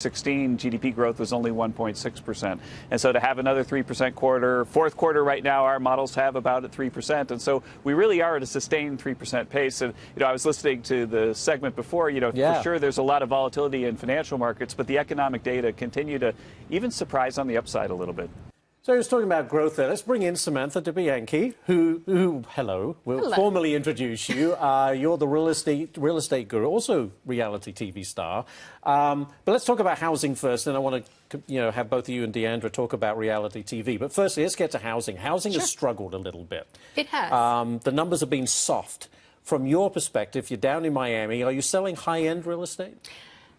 2016 GDP growth was only 1.6%. And so to have another 3% quarter, fourth quarter right now, our models have about at 3%. And so we really are at a sustained 3% pace. And, I was listening to the segment before, for sure there's a lot of volatility in financial markets, but the economic data continue to even surprise on the upside a little bit. So I was talking about growth there. Let's bring in Samantha DeBianchi, who hello, we'll formally introduce you. You're the real estate guru, also reality TV star. But let's talk about housing first, and I want to have both of you and Deandra talk about reality TV. But firstly, let's get to housing. Housing has struggled a little bit. It has. The numbers have been soft. From your perspective, you're down in Miami. Are you selling high-end real estate?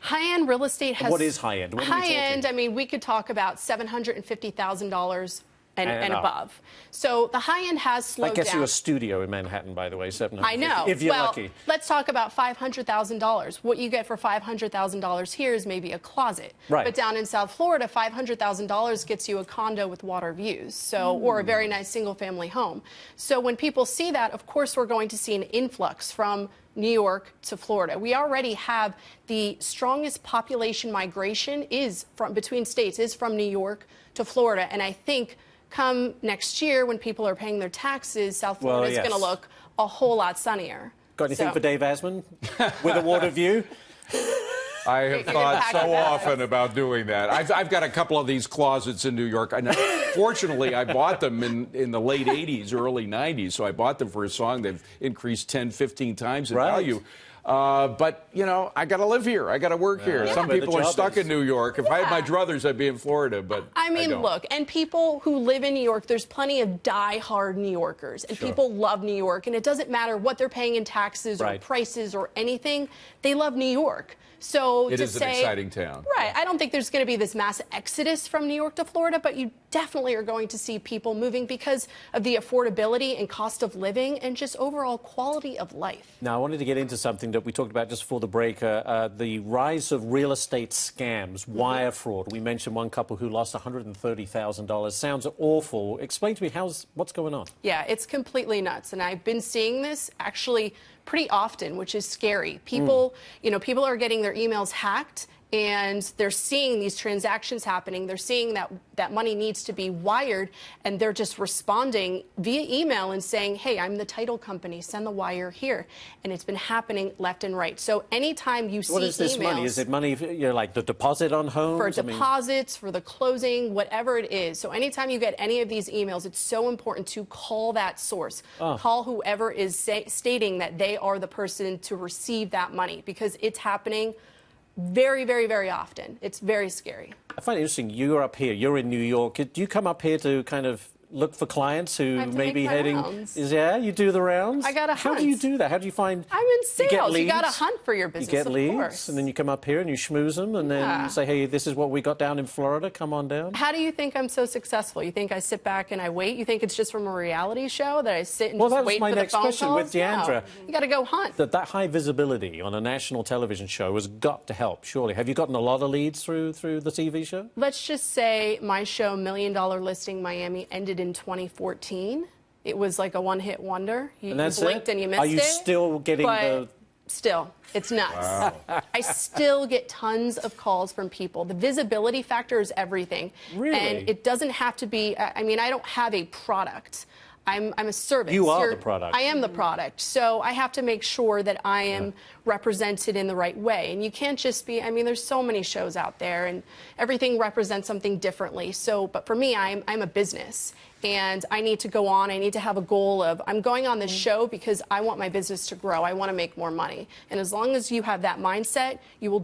High-end real estate has... What is high-end? High-end, I mean, we could talk about $750,000 and above. So the high-end has slowed down. That gets you a studio in Manhattan, by the way, $750,000. I know. If you're lucky. Let's talk about $500,000. What you get for $500,000 here is maybe a closet. Right. But down in South Florida, $500,000 gets you a condo with water views, so or a very nice single-family home. So when people see that, of course, we're going to see an influx from New York to Florida. We already have the strongest population migration between states is from New York to Florida, and I think come next year when people are paying their taxes, South Florida is going to look a whole lot sunnier. Got anything for Dave Asman with a water view? I have thought so often about doing that. I've got a couple of these closets in New York. And fortunately, I bought them in the late 80s, early 90s. So I bought them for a song. They've increased 10, 15 times in value. But, I got to live here. I got to work here. Some people are stuck in New York. If I had my druthers, I'd be in Florida. But I mean, look, and people who live in New York, there's plenty of die-hard New Yorkers. And people love New York. And it doesn't matter what they're paying in taxes or prices or anything. They love New York. So it is an exciting town. Right. I don't think there's going to be this mass exodus from New York to Florida, but you definitely are going to see people moving because of the affordability and cost of living and just overall quality of life. Now, I wanted to get into something that we talked about just before the break, the rise of real estate scams, wire fraud. We mentioned one couple who lost $130,000. Sounds awful. Explain to me what's going on. Yeah, it's completely nuts. And I've been seeing this actually pretty often, which is scary. People, people are getting their emails hacked and they're seeing these transactions happening. They're seeing that money needs to be wired, and they're just responding via email and saying, hey, I'm the title company, send the wire here. And it's been happening left and right. So anytime you see what is this emails, money? Is it money, like the deposit on homes? For deposits, for the closing, whatever it is. So anytime you get any of these emails, it's so important to call that source. Call whoever is stating that they are the person to receive that money, because it's happening very, very, very often. It's very scary. I find it interesting. You're up here. You're in New York. Do you come up here to kind of look for clients who may be heading? You do the rounds. I got to hunt. How do you do that? How do you find? I'm in sales. You got to hunt for your business. You get leads, of course. and then you come up here and you schmooze them, and then you say, "Hey, this is what we got down in Florida. Come on down." How do you think I'm so successful? You think I sit back and I wait? You think it's just from a reality show that I sit and just wait for the phone calls? Well, that was my next question with Deandra. No, you got to go hunt. That high visibility on a national television show has got to help. Surely, have you gotten a lot of leads through the TV show? Let's just say my show, $1 Million Listing Miami, ended in 2014. It was like a one-hit wonder. You blinked and you missed it. Are you still getting Still, it's nuts. Wow. I still get tons of calls from people. The visibility factor is everything. Really? And it doesn't have to be, I mean, I don't have a product. I'm a service. You are the product. I am the product. So I have to make sure that I am represented in the right way. And you can't just be, I mean, there's so many shows out there and everything represents something differently. So, but for me, I'm a business and I need to go on. I need to have a goal of, I'm going on this show because I want my business to grow. I want to make more money. And as long as you have that mindset, you will